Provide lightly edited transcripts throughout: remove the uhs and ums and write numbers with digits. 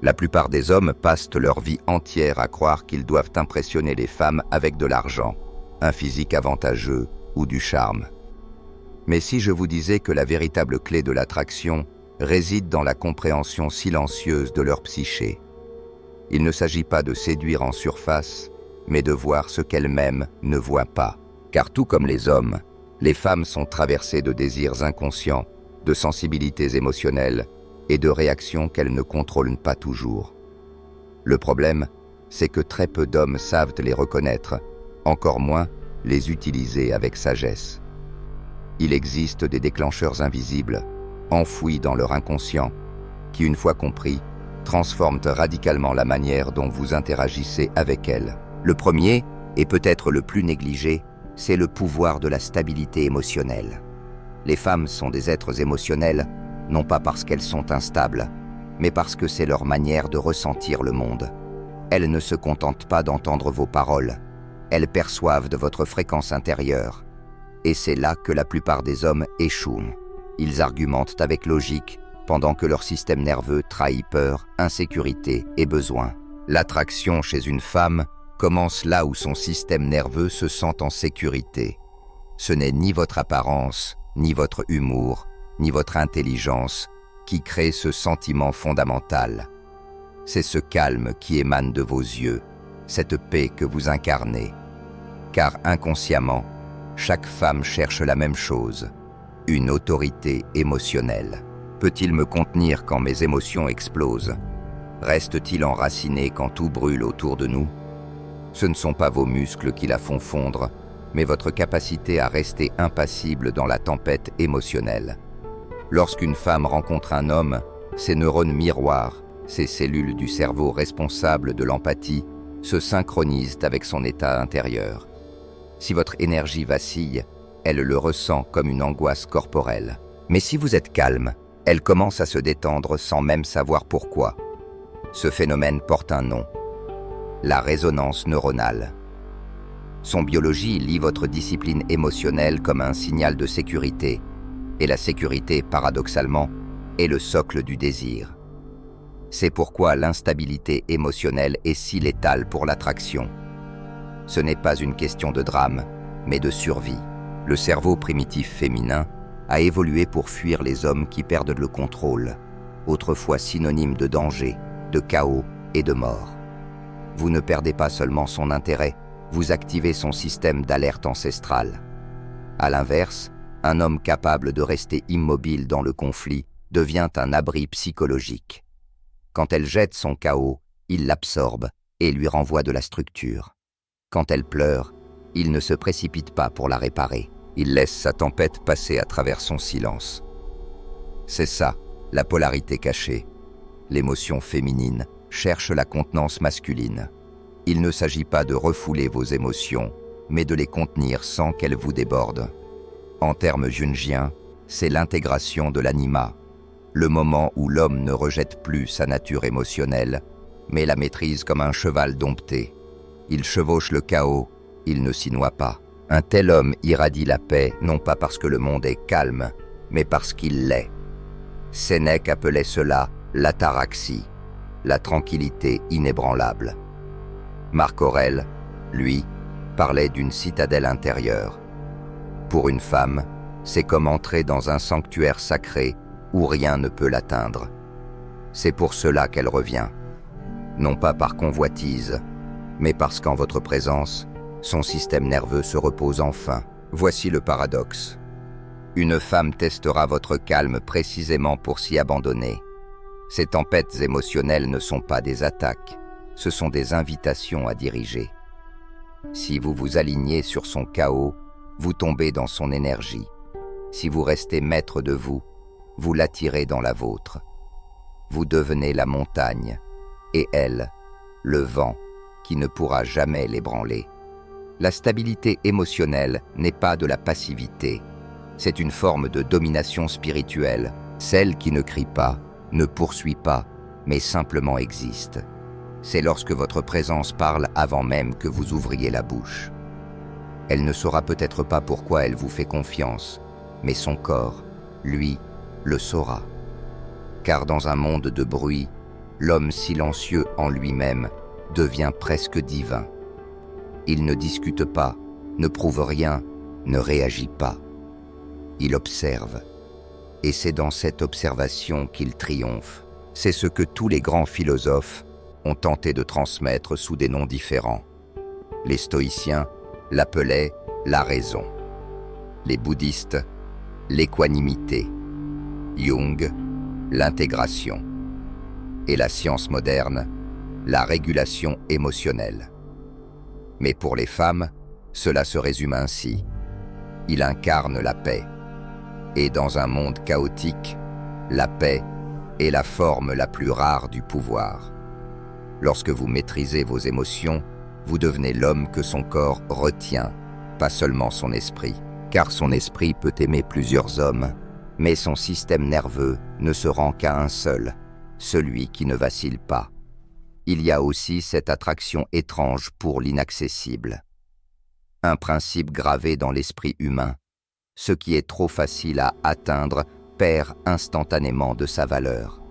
La plupart des hommes passent leur vie entière à croire qu'ils doivent impressionner les femmes avec de l'argent, un physique avantageux ou du charme. Mais si je vous disais que la véritable clé de l'attraction réside dans la compréhension silencieuse de leur psyché. Il ne s'agit pas de séduire en surface, mais de voir ce qu'elles-mêmes ne voient pas. Car tout comme les hommes, les femmes sont traversées de désirs inconscients, de sensibilités émotionnelles et de réactions qu'elles ne contrôlent pas toujours. Le problème, c'est que très peu d'hommes savent les reconnaître, encore moins les utiliser avec sagesse. Il existe des déclencheurs invisibles, enfouis dans leur inconscient, qui, une fois compris, transforment radicalement la manière dont vous interagissez avec elles. Le premier, et peut-être le plus négligé, c'est le pouvoir de la stabilité émotionnelle. Les femmes sont des êtres émotionnels, non pas parce qu'elles sont instables, mais parce que c'est leur manière de ressentir le monde. Elles ne se contentent pas d'entendre vos paroles, elles perçoivent de votre fréquence intérieure. Et c'est là que la plupart des hommes échouent. Ils argumentent avec logique, pendant que leur système nerveux trahit peur, insécurité et besoin. L'attraction chez une femme commence là où son système nerveux se sent en sécurité. Ce n'est ni votre apparence, ni votre humour, ni votre intelligence qui crée ce sentiment fondamental. C'est ce calme qui émane de vos yeux, cette paix que vous incarnez. Car inconsciemment, chaque femme cherche la même chose, une autorité émotionnelle. Peut-il me contenir quand mes émotions explosent? Reste-t-il enraciné quand tout brûle autour de nous? Ce ne sont pas vos muscles qui la font fondre, mais votre capacité à rester impassible dans la tempête émotionnelle. Lorsqu'une femme rencontre un homme, ses neurones miroirs, ces cellules du cerveau responsables de l'empathie, se synchronisent avec son état intérieur. Si votre énergie vacille, elle le ressent comme une angoisse corporelle. Mais si vous êtes calme, elle commence à se détendre sans même savoir pourquoi. Ce phénomène porte un nom, la résonance neuronale. Son biologie lie votre discipline émotionnelle comme un signal de sécurité, et la sécurité, paradoxalement, est le socle du désir. C'est pourquoi l'instabilité émotionnelle est si létale pour l'attraction. Ce n'est pas une question de drame, mais de survie. Le cerveau primitif féminin a évolué pour fuir les hommes qui perdent le contrôle, autrefois synonyme de danger, de chaos et de mort. Vous ne perdez pas seulement son intérêt, vous activez son système d'alerte ancestrale. À l'inverse, un homme capable de rester immobile dans le conflit devient un abri psychologique. Quand elle jette son chaos, il l'absorbe et lui renvoie de la structure. Quand elle pleure, il ne se précipite pas pour la réparer. Il laisse sa tempête passer à travers son silence. C'est ça, la polarité cachée. L'émotion féminine cherche la contenance masculine. Il ne s'agit pas de refouler vos émotions, mais de les contenir sans qu'elles vous débordent. En termes jungiens, c'est l'intégration de l'anima, le moment où l'homme ne rejette plus sa nature émotionnelle, mais la maîtrise comme un cheval dompté. Il chevauche le chaos, il ne s'y noie pas. Un tel homme irradie la paix, non pas parce que le monde est calme, mais parce qu'il l'est. Sénèque appelait cela l'ataraxie, la tranquillité inébranlable. Marc Aurèle, lui, parlait d'une citadelle intérieure. Pour une femme, c'est comme entrer dans un sanctuaire sacré où rien ne peut l'atteindre. C'est pour cela qu'elle revient. Non pas par convoitise, mais parce qu'en votre présence, son système nerveux se repose enfin. Voici le paradoxe. Une femme testera votre calme précisément pour s'y abandonner. Ces tempêtes émotionnelles ne sont pas des attaques, ce sont des invitations à diriger. Si vous vous alignez sur son chaos, vous tombez dans son énergie. Si vous restez maître de vous, vous l'attirez dans la vôtre. Vous devenez la montagne, et elle, le vent, qui ne pourra jamais l'ébranler. La stabilité émotionnelle n'est pas de la passivité. C'est une forme de domination spirituelle, celle qui ne crie pas, ne poursuit pas, mais simplement existe. C'est lorsque votre présence parle avant même que vous ouvriez la bouche. Elle ne saura peut-être pas pourquoi elle vous fait confiance, mais son corps, lui, le saura. Car dans un monde de bruit, l'homme silencieux en lui-même devient presque divin. Il ne discute pas, ne prouve rien, ne réagit pas. Il observe. Et c'est dans cette observation qu'il triomphe. C'est ce que tous les grands philosophes ont tenté de transmettre sous des noms différents. Les stoïciens l'appelaient la raison. Les bouddhistes, l'équanimité. Jung, l'intégration. Et la science moderne, la régulation émotionnelle. Mais pour les femmes, cela se résume ainsi. Il incarne la paix. Et dans un monde chaotique, la paix est la forme la plus rare du pouvoir. Lorsque vous maîtrisez vos émotions, vous devenez l'homme que son corps retient, pas seulement son esprit. Car son esprit peut aimer plusieurs hommes, mais son système nerveux ne se rend qu'à un seul, celui qui ne vacille pas. Il y a aussi cette attraction étrange pour l'inaccessible. Un principe gravé dans l'esprit humain. Ce qui est trop facile à atteindre perd instantanément de sa valeur.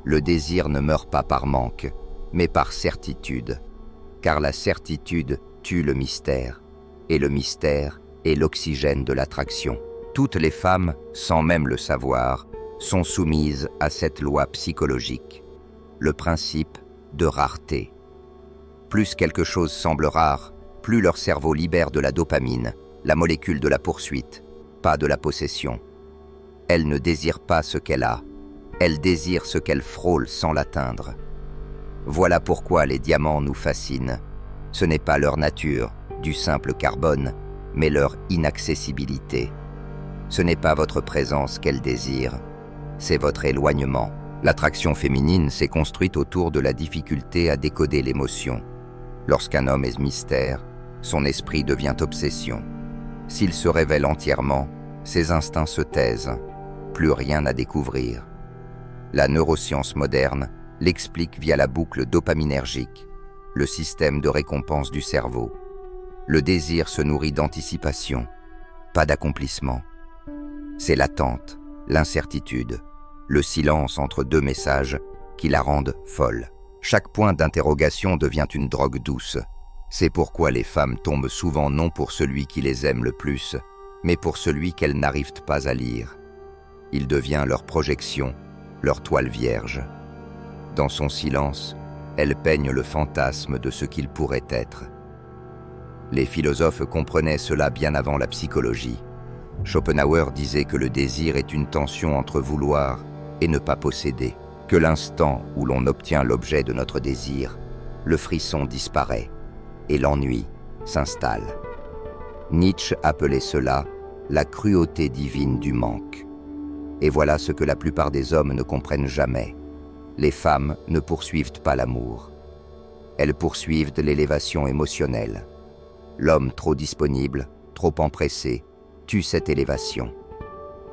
Le désir ne meurt pas par manque, mais par certitude, car la certitude tue le mystère, et le mystère est l'oxygène de l'attraction. Toutes les femmes, sans même le savoir, sont soumises à cette loi psychologique, le principe de rareté. Plus quelque chose semble rare, plus leur cerveau libère de la dopamine, la molécule de la poursuite, pas de la possession. Elle ne désire pas ce qu'elle a, elle désire ce qu'elle frôle sans l'atteindre. Voilà pourquoi les diamants nous fascinent. Ce n'est pas leur nature, du simple carbone, mais leur inaccessibilité. Ce n'est pas votre présence qu'elle désire, c'est votre éloignement. L'attraction féminine s'est construite autour de la difficulté à décoder l'émotion. Lorsqu'un homme est mystère, son esprit devient obsession. S'il se révèle entièrement, ses instincts se taisent, plus rien à découvrir. La neuroscience moderne l'explique via la boucle dopaminergique, le système de récompense du cerveau. Le désir se nourrit d'anticipation, pas d'accomplissement. C'est l'attente, l'incertitude, le silence entre deux messages qui la rendent folle. Chaque point d'interrogation devient une drogue douce. C'est pourquoi les femmes tombent souvent non pour celui qui les aime le plus, mais pour celui qu'elles n'arrivent pas à lire. Il devient leur projection, leur toile vierge. Dans son silence, elle peigne le fantasme de ce qu'il pourrait être. Les philosophes comprenaient cela bien avant la psychologie. Schopenhauer disait que le désir est une tension entre vouloir et ne pas posséder, que l'instant où l'on obtient l'objet de notre désir, le frisson disparaît et l'ennui s'installe. Nietzsche appelait cela la cruauté divine du manque. Et voilà ce que la plupart des hommes ne comprennent jamais. Les femmes ne poursuivent pas l'amour. Elles poursuivent l'élévation émotionnelle. L'homme trop disponible, trop empressé, tue cette élévation.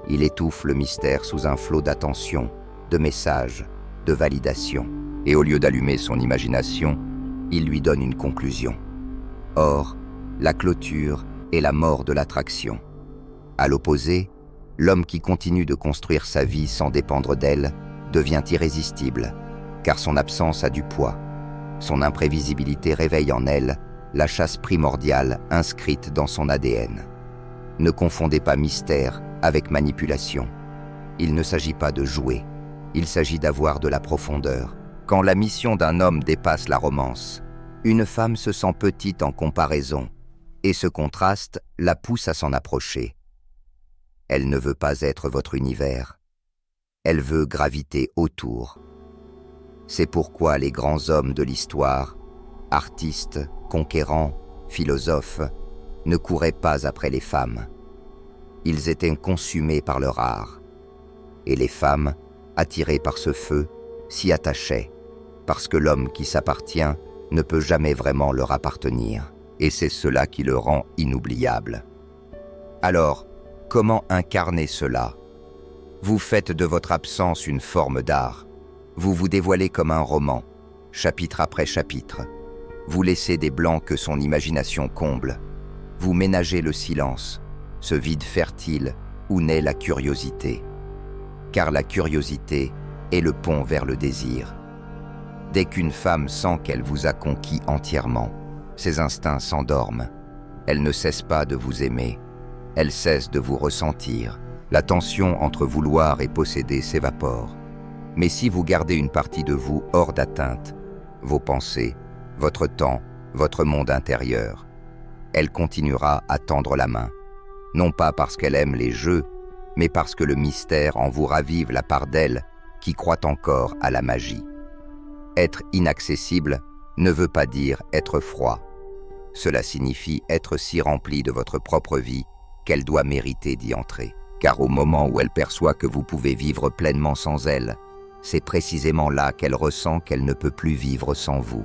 Il étouffe le mystère sous un flot d'attention, de messages, de validation. Et au lieu d'allumer son imagination, il lui donne une conclusion. Or, la clôture est la mort de l'attraction. À l'opposé, l'homme qui continue de construire sa vie sans dépendre d'elle devient irrésistible, car son absence a du poids. Son imprévisibilité réveille en elle la chasse primordiale inscrite dans son ADN. Ne confondez pas mystère avec manipulation. Il ne s'agit pas de jouer, il s'agit d'avoir de la profondeur. Quand la mission d'un homme dépasse la romance, une femme se sent petite en comparaison, et ce contraste la pousse à s'en approcher. Elle ne veut pas être votre univers, elle veut graviter autour. C'est pourquoi les grands hommes de l'histoire, artistes, conquérants, philosophes, ne couraient pas après les femmes. Ils étaient consumés par leur art. Et les femmes, attirées par ce feu, s'y attachaient, parce que l'homme qui s'appartient ne peut jamais vraiment leur appartenir. Et c'est cela qui le rend inoubliable. Alors, comment incarner cela? Vous faites de votre absence une forme d'art. Vous vous dévoilez comme un roman, chapitre après chapitre. Vous laissez des blancs que son imagination comble. Vous ménagez le silence, ce vide fertile où naît la curiosité. Car la curiosité est le pont vers le désir. Dès qu'une femme sent qu'elle vous a conquis entièrement, ses instincts s'endorment. Elle ne cesse pas de vous aimer. Elle cesse de vous ressentir. La tension entre vouloir et posséder s'évapore. Mais si vous gardez une partie de vous hors d'atteinte, vos pensées, votre temps, votre monde intérieur, elle continuera à tendre la main. Non pas parce qu'elle aime les jeux, mais parce que le mystère en vous ravive la part d'elle qui croit encore à la magie. Être inaccessible ne veut pas dire être froid. Cela signifie être si rempli de votre propre vie qu'elle doit mériter d'y entrer. Car au moment où elle perçoit que vous pouvez vivre pleinement sans elle, c'est précisément là qu'elle ressent qu'elle ne peut plus vivre sans vous.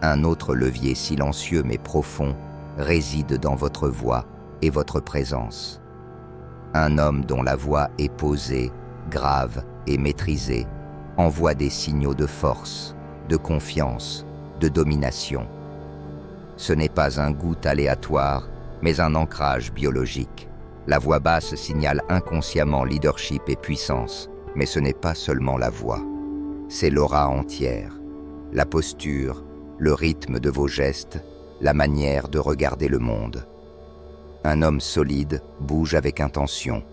Un autre levier silencieux mais profond réside dans votre voix et votre présence. Un homme dont la voix est posée, grave et maîtrisée envoie des signaux de force, de confiance, de domination. Ce n'est pas un goût aléatoire, mais un ancrage biologique. La voix basse signale inconsciemment leadership et puissance, mais ce n'est pas seulement la voix. C'est l'aura entière, la posture, le rythme de vos gestes, la manière de regarder le monde. Un homme solide bouge avec intention.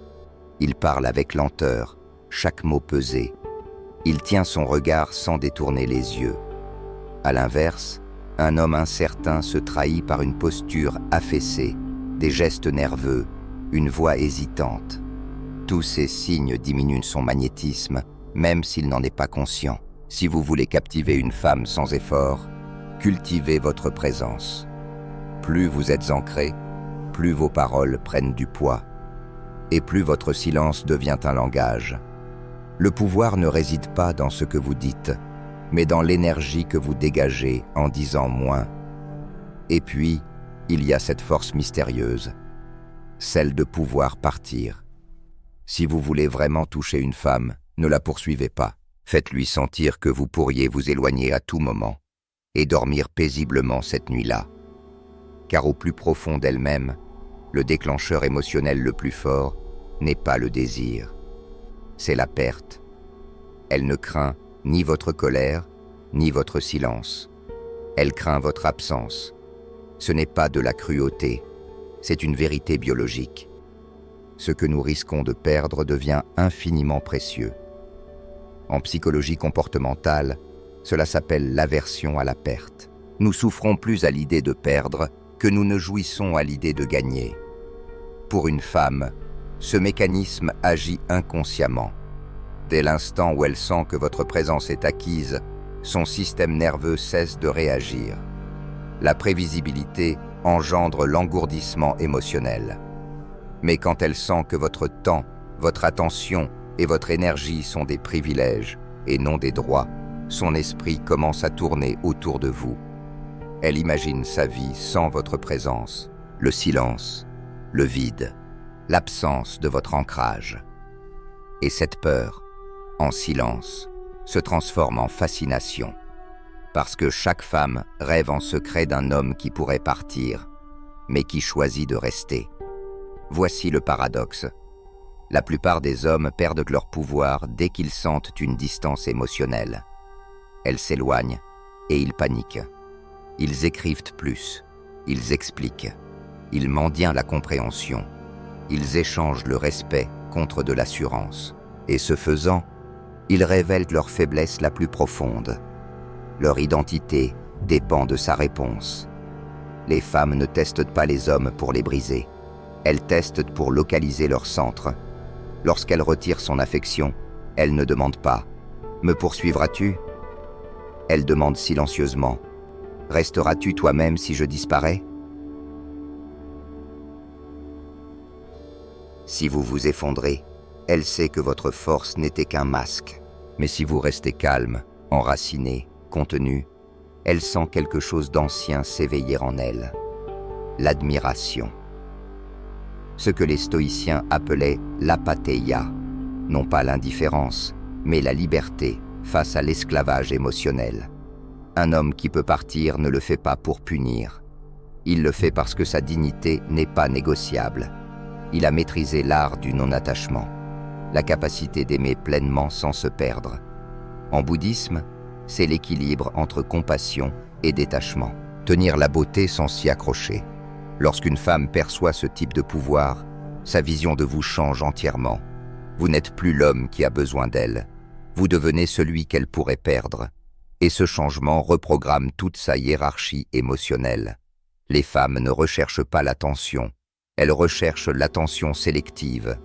Il parle avec lenteur, chaque mot pesé. Il tient son regard sans détourner les yeux. À l'inverse, un homme incertain se trahit par une posture affaissée, des gestes nerveux, une voix hésitante. Tous ces signes diminuent son magnétisme, même s'il n'en est pas conscient. Si vous voulez captiver une femme sans effort, cultivez votre présence. Plus vous êtes ancré, plus vos paroles prennent du poids, et plus votre silence devient un langage. Le pouvoir ne réside pas dans ce que vous dites, mais dans l'énergie que vous dégagez en disant moins. Et puis, il y a cette force mystérieuse, celle de pouvoir partir. Si vous voulez vraiment toucher une femme, ne la poursuivez pas. Faites-lui sentir que vous pourriez vous éloigner à tout moment et dormir paisiblement cette nuit-là. Car au plus profond d'elle-même, le déclencheur émotionnel le plus fort n'est pas le désir, c'est la perte. Elle ne craint ni votre colère, ni votre silence. Elle craint votre absence. Ce n'est pas de la cruauté, c'est une vérité biologique. Ce que nous risquons de perdre devient infiniment précieux. En psychologie comportementale, cela s'appelle l'aversion à la perte. Nous souffrons plus à l'idée de perdre que nous ne jouissons à l'idée de gagner. Pour une femme, ce mécanisme agit inconsciemment. Dès l'instant où elle sent que votre présence est acquise, son système nerveux cesse de réagir. La prévisibilité engendre l'engourdissement émotionnel. Mais quand elle sent que votre temps, votre attention et votre énergie sont des privilèges et non des droits, son esprit commence à tourner autour de vous. Elle imagine sa vie sans votre présence, le silence, le vide, l'absence de votre ancrage. Et cette peur, en silence, se transforme en fascination. Parce que chaque femme rêve en secret d'un homme qui pourrait partir, mais qui choisit de rester. Voici le paradoxe. La plupart des hommes perdent leur pouvoir dès qu'ils sentent une distance émotionnelle. Elles s'éloignent et ils paniquent. Ils écrivent plus, ils expliquent, ils mendient la compréhension, ils échangent le respect contre de l'assurance. Et ce faisant, ils révèlent leur faiblesse la plus profonde. Leur identité dépend de sa réponse. Les femmes ne testent pas les hommes pour les briser. Elles testent pour localiser leur centre. Lorsqu'elle retire son affection, elle ne demande pas « Me poursuivras-tu » Elle demande silencieusement « Resteras-tu toi-même si je disparais ?» Si vous vous effondrez, elle sait que votre force n'était qu'un masque. Mais si vous restez calme, enraciné, contenu, elle sent quelque chose d'ancien s'éveiller en elle. L'admiration. Ce que les stoïciens appelaient l'apatheia, non pas l'indifférence, mais la liberté face à l'esclavage émotionnel. Un homme qui peut partir ne le fait pas pour punir. Il le fait parce que sa dignité n'est pas négociable. Il a maîtrisé l'art du non-attachement, la capacité d'aimer pleinement sans se perdre. En bouddhisme, c'est l'équilibre entre compassion et détachement. Tenir la beauté sans s'y accrocher. Lorsqu'une femme perçoit ce type de pouvoir, sa vision de vous change entièrement. Vous n'êtes plus l'homme qui a besoin d'elle. Vous devenez celui qu'elle pourrait perdre. Et ce changement reprogramme toute sa hiérarchie émotionnelle. Les femmes ne recherchent pas l'attention. Elles recherchent l'attention sélective.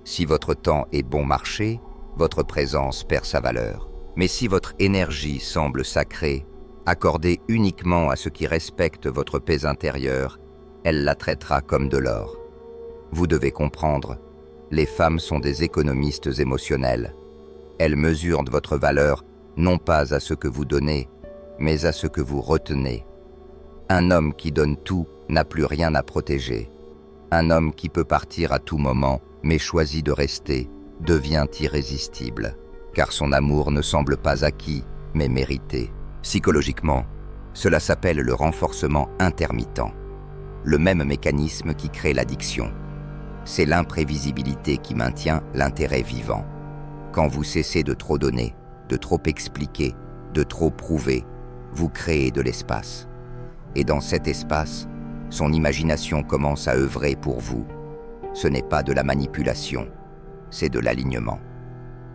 Si votre temps est bon marché, votre présence perd sa valeur. Mais si votre énergie semble sacrée, accordée uniquement à ce qui respecte votre paix intérieure, elle la traitera comme de l'or. Vous devez comprendre, les femmes sont des économistes émotionnelles. Elles mesurent votre valeur non pas à ce que vous donnez, mais à ce que vous retenez. Un homme qui donne tout n'a plus rien à protéger. Un homme qui peut partir à tout moment, mais choisit de rester, devient irrésistible, car son amour ne semble pas acquis, mais mérité. Psychologiquement, cela s'appelle le renforcement intermittent, le même mécanisme qui crée l'addiction. C'est l'imprévisibilité qui maintient l'intérêt vivant. Quand vous cessez de trop donner, de trop expliquer, de trop prouver, vous créez de l'espace. Et dans cet espace, son imagination commence à œuvrer pour vous. Ce n'est pas de la manipulation, c'est de l'alignement.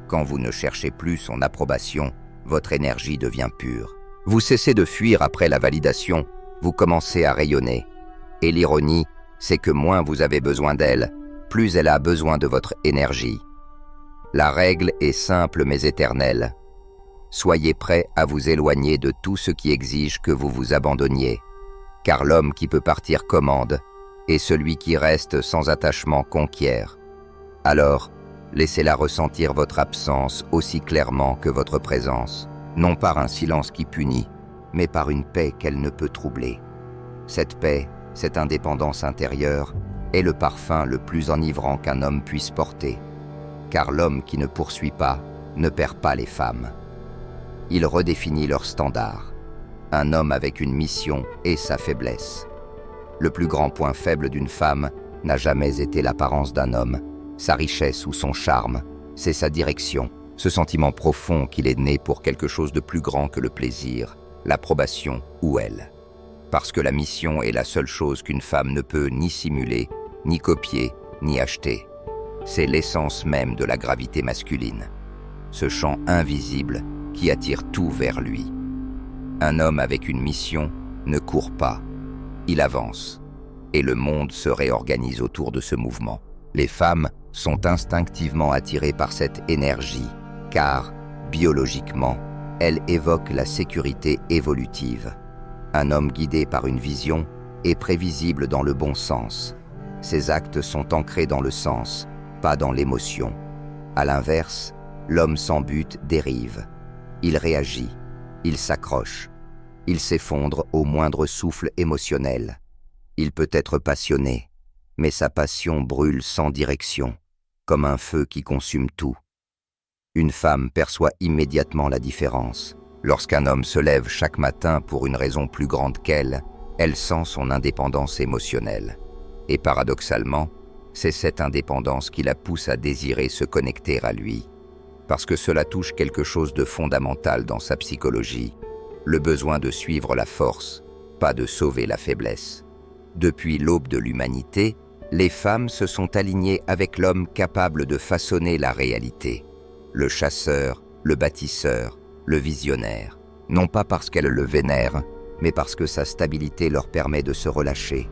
Quand vous ne cherchez plus son approbation, votre énergie devient pure. Vous cessez de fuir après la validation, vous commencez à rayonner. Et l'ironie, c'est que moins vous avez besoin d'elle, plus elle a besoin de votre énergie. La règle est simple mais éternelle. Soyez prêt à vous éloigner de tout ce qui exige que vous vous abandonniez, car l'homme qui peut partir commande, et celui qui reste sans attachement conquiert. Alors, laissez-la ressentir votre absence aussi clairement que votre présence, non par un silence qui punit, mais par une paix qu'elle ne peut troubler. Cette paix, cette indépendance intérieure, est le parfum le plus enivrant qu'un homme puisse porter, car l'homme qui ne poursuit pas ne perd pas les femmes. Il redéfinit leurs standards. Un homme avec une mission est sa faiblesse. Le plus grand point faible d'une femme n'a jamais été l'apparence d'un homme, sa richesse ou son charme, c'est sa direction, ce sentiment profond qu'il est né pour quelque chose de plus grand que le plaisir, l'approbation ou elle. Parce que la mission est la seule chose qu'une femme ne peut ni simuler, ni copier, ni acheter. C'est l'essence même de la gravité masculine. Ce champ invisible qui attire tout vers lui. Un homme avec une mission ne court pas, il avance, et le monde se réorganise autour de ce mouvement. Les femmes sont instinctivement attirées par cette énergie, car, biologiquement, elle évoque la sécurité évolutive. Un homme guidé par une vision est prévisible dans le bon sens. Ses actes sont ancrés dans le sens, pas dans l'émotion. À l'inverse, l'homme sans but dérive. Il réagit, il s'accroche, il s'effondre au moindre souffle émotionnel. Il peut être passionné, mais sa passion brûle sans direction, comme un feu qui consume tout. Une femme perçoit immédiatement la différence. Lorsqu'un homme se lève chaque matin pour une raison plus grande qu'elle, elle sent son indépendance émotionnelle. Et paradoxalement, c'est cette indépendance qui la pousse à désirer se connecter à lui. Parce que cela touche quelque chose de fondamental dans sa psychologie, le besoin de suivre la force, pas de sauver la faiblesse. Depuis l'aube de l'humanité, les femmes se sont alignées avec l'homme capable de façonner la réalité. Le chasseur, le bâtisseur, le visionnaire. Non pas parce qu'elles le vénèrent, mais parce que sa stabilité leur permet de se relâcher.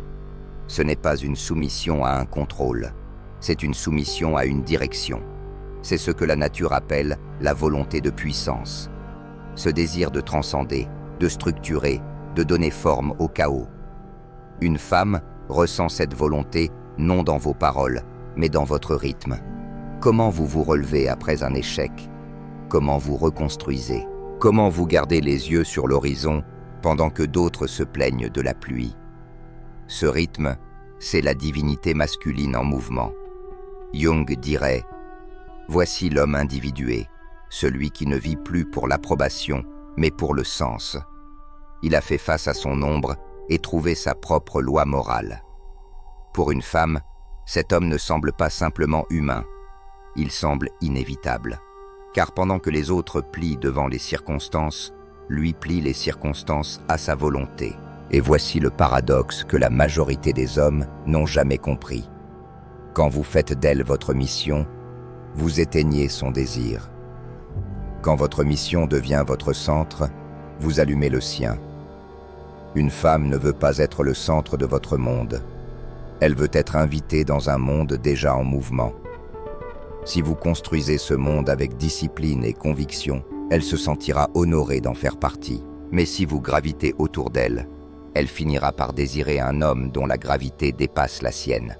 Ce n'est pas une soumission à un contrôle, c'est une soumission à une direction. C'est ce que la nature appelle la volonté de puissance. Ce désir de transcender, de structurer, de donner forme au chaos. Une femme ressent cette volonté non dans vos paroles, mais dans votre rythme. Comment vous vous relevez après un échec? Comment vous reconstruisez? Comment vous gardez les yeux sur l'horizon pendant que d'autres se plaignent de la pluie? Ce rythme, c'est la divinité masculine en mouvement. Jung dirait « Voici l'homme individué, celui qui ne vit plus pour l'approbation, mais pour le sens. Il a fait face à son ombre et trouvé sa propre loi morale. » Pour une femme, cet homme ne semble pas simplement humain, il semble inévitable. Car pendant que les autres plient devant les circonstances, lui plie les circonstances à sa volonté. Et voici le paradoxe que la majorité des hommes n'ont jamais compris. Quand vous faites d'elle votre mission, vous éteignez son désir. Quand votre mission devient votre centre, vous allumez le sien. Une femme ne veut pas être le centre de votre monde. Elle veut être invitée dans un monde déjà en mouvement. Si vous construisez ce monde avec discipline et conviction, elle se sentira honorée d'en faire partie. Mais si vous gravitez autour d'elle, elle finira par désirer un homme dont la gravité dépasse la sienne.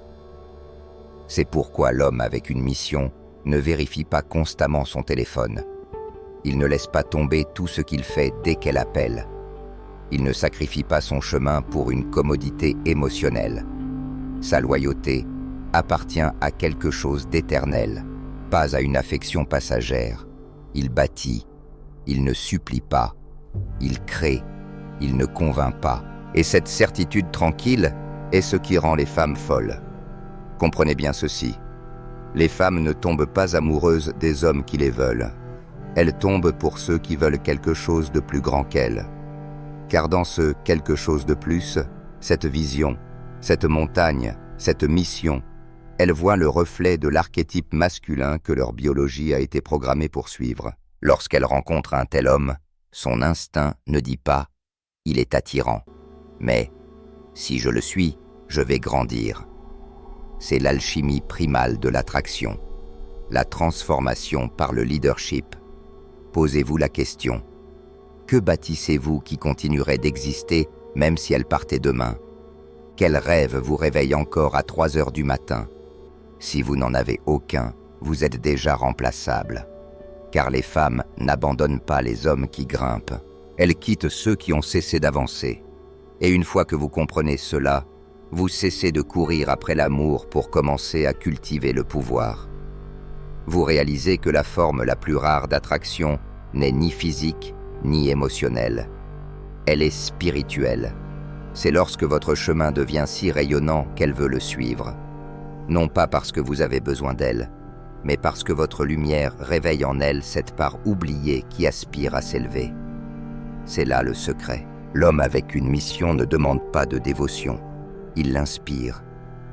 C'est pourquoi l'homme avec une mission ne vérifie pas constamment son téléphone. Il ne laisse pas tomber tout ce qu'il fait dès qu'elle appelle. Il ne sacrifie pas son chemin pour une commodité émotionnelle. Sa loyauté appartient à quelque chose d'éternel, pas à une affection passagère. Il bâtit, il ne supplie pas, il crée, il ne convainc pas. Et cette certitude tranquille est ce qui rend les femmes folles. Comprenez bien ceci. Les femmes ne tombent pas amoureuses des hommes qui les veulent. Elles tombent pour ceux qui veulent quelque chose de plus grand qu'elles. Car dans ce quelque chose de plus, cette vision, cette montagne, cette mission, elles voient le reflet de l'archétype masculin que leur biologie a été programmée pour suivre. Lorsqu'elles rencontrent un tel homme, son instinct ne dit pas « il est attirant », mais « si je le suis, je vais grandir ». C'est l'alchimie primale de l'attraction, la transformation par le leadership. Posez-vous la question. Que bâtissez-vous qui continuerait d'exister même si elle partait demain? Quel rêve vous réveille encore à 3 heures du matin? Si vous n'en avez aucun, vous êtes déjà remplaçable. Car les femmes n'abandonnent pas les hommes qui grimpent. Elles quittent ceux qui ont cessé d'avancer. Et une fois que vous comprenez cela, vous cessez de courir après l'amour pour commencer à cultiver le pouvoir. Vous réalisez que la forme la plus rare d'attraction n'est ni physique ni émotionnelle. Elle est spirituelle. C'est lorsque votre chemin devient si rayonnant qu'elle veut le suivre. Non pas parce que vous avez besoin d'elle, mais parce que votre lumière réveille en elle cette part oubliée qui aspire à s'élever. C'est là le secret. L'homme avec une mission ne demande pas de dévotion. Il l'inspire.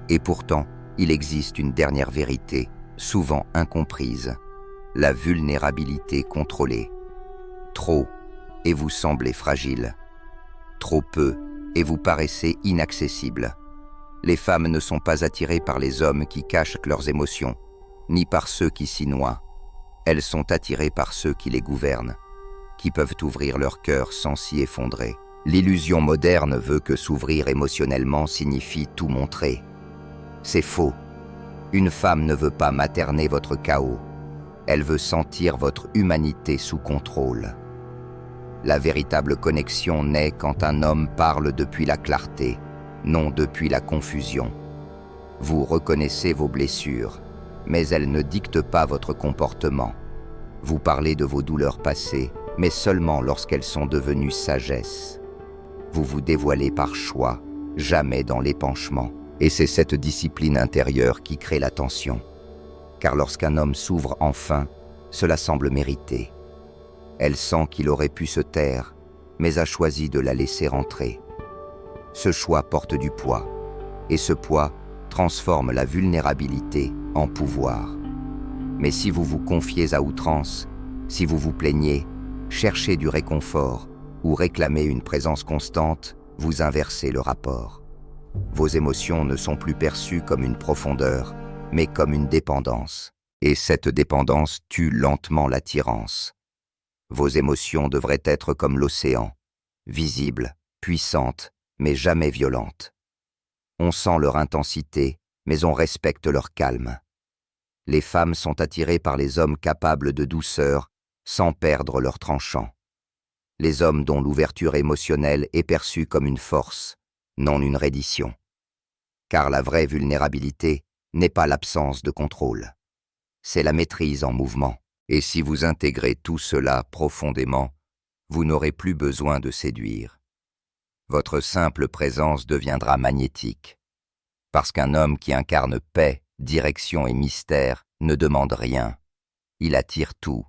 Et pourtant, il existe une dernière vérité, souvent incomprise, la vulnérabilité contrôlée. Trop, et vous semblez fragile. Trop peu, et vous paraissez inaccessible. Les femmes ne sont pas attirées par les hommes qui cachent leurs émotions, ni par ceux qui s'y noient. Elles sont attirées par ceux qui les gouvernent, qui peuvent ouvrir leur cœur sans s'y effondrer. L'illusion moderne veut que s'ouvrir émotionnellement signifie tout montrer. C'est faux. Une femme ne veut pas materner votre chaos. Elle veut sentir votre humanité sous contrôle. La véritable connexion naît quand un homme parle depuis la clarté, non depuis la confusion. Vous reconnaissez vos blessures, mais elles ne dictent pas votre comportement. Vous parlez de vos douleurs passées, mais seulement lorsqu'elles sont devenues sagesse. Vous vous dévoilez par choix, jamais dans l'épanchement. Et c'est cette discipline intérieure qui crée la tension. Car lorsqu'un homme s'ouvre enfin, cela semble mérité. Elle sent qu'il aurait pu se taire, mais a choisi de la laisser entrer. Ce choix porte du poids, et ce poids transforme la vulnérabilité en pouvoir. Mais si vous vous confiez à outrance, si vous vous plaignez, cherchez du réconfort ou réclamez une présence constante, vous inversez le rapport. Vos émotions ne sont plus perçues comme une profondeur, mais comme une dépendance. Et cette dépendance tue lentement l'attirance. Vos émotions devraient être comme l'océan, visibles, puissantes, mais jamais violentes. On sent leur intensité, mais on respecte leur calme. Les femmes sont attirées par les hommes capables de douceur, sans perdre leur tranchant. Les hommes dont l'ouverture émotionnelle est perçue comme une force, non une reddition. Car la vraie vulnérabilité n'est pas l'absence de contrôle. C'est la maîtrise en mouvement. Et si vous intégrez tout cela profondément, vous n'aurez plus besoin de séduire. Votre simple présence deviendra magnétique. Parce qu'un homme qui incarne paix, direction et mystère ne demande rien. Il attire tout,